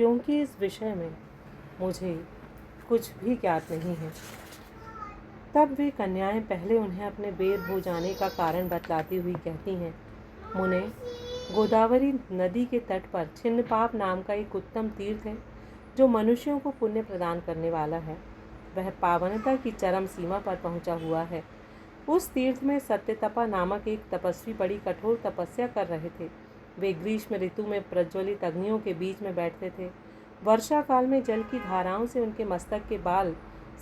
क्योंकि इस विषय में मुझे कुछ भी ज्ञात नहीं है। तब वे कन्याएं पहले उन्हें अपने बेर हो जाने का कारण बतलाती हुई कहती हैं, मुने, गोदावरी नदी के तट पर छिन्नपाप नाम का एक उत्तम तीर्थ है जो मनुष्यों को पुण्य प्रदान करने वाला है। वह पावनता की चरम सीमा पर पहुंचा हुआ है। उस तीर्थ में सत्यतपा नामक एक तपस्वी बड़ी कठोर तपस्या कर रहे थे। वे ग्रीष्म ऋतु में प्रज्वलित अग्नियों के बीच में बैठते थे। वर्षा काल में जल की धाराओं से उनके मस्तक के बाल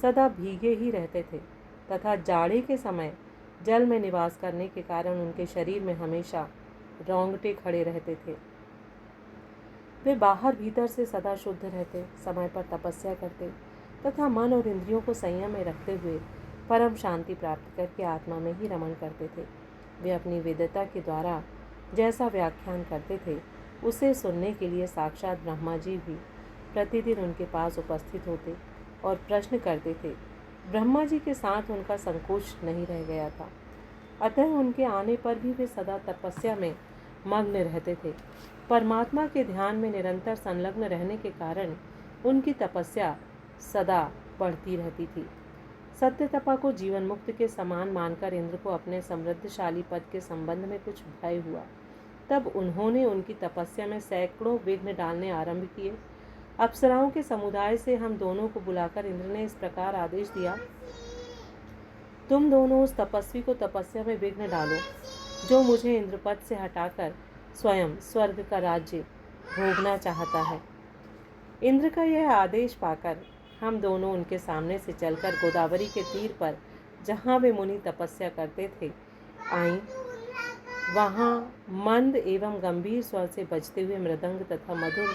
सदा भीगे ही रहते थे तथा जाड़े के समय जल में निवास करने के कारण उनके शरीर में हमेशा रोंगटे खड़े रहते थे। वे बाहर भीतर से सदा शुद्ध रहते, समय पर तपस्या करते तथा मन और इंद्रियों को संयम में रखते हुए परम शांति प्राप्त करके आत्मा में ही रमण करते थे। वे अपनी वेदता के द्वारा जैसा व्याख्यान करते थे उसे सुनने के लिए साक्षात ब्रह्मा जी भी प्रतिदिन उनके पास उपस्थित होते और प्रश्न करते थे। ब्रह्मा जी के साथ उनका संकोच नहीं रह गया था, अतः उनके आने पर भी वे सदा तपस्या में मग्न रहते थे। परमात्मा के ध्यान में निरंतर संलग्न रहने के कारण उनकी तपस्या सदा बढ़ती रहती थी। सत्यतपा को जीवन मुक्त के समान मानकर इंद्र को अपने समृद्धशाली पद के संबंध में कुछ भय हुआ। तब उन्होंने उनकी तपस्या में सैकड़ों विघ्न डालने आरंभ किए। अप्सराओं के समुदाय से हम दोनों को बुलाकर इंद्र ने इस प्रकार आदेश दिया, तुम दोनों उस तपस्वी को तपस्या में विघ्न डालो जो मुझे इंद्रपद से हटाकर स्वयं स्वर्ग का राज्य भोगना चाहता है। इंद्र का यह आदेश पाकर हम दोनों उनके सामने से चलकर गोदावरी के तीर पर जहाँ वे मुनि तपस्या करते थे आईं। वहाँ मंद एवं गंभीर स्वर से बजते हुए मृदंग तथा मधुर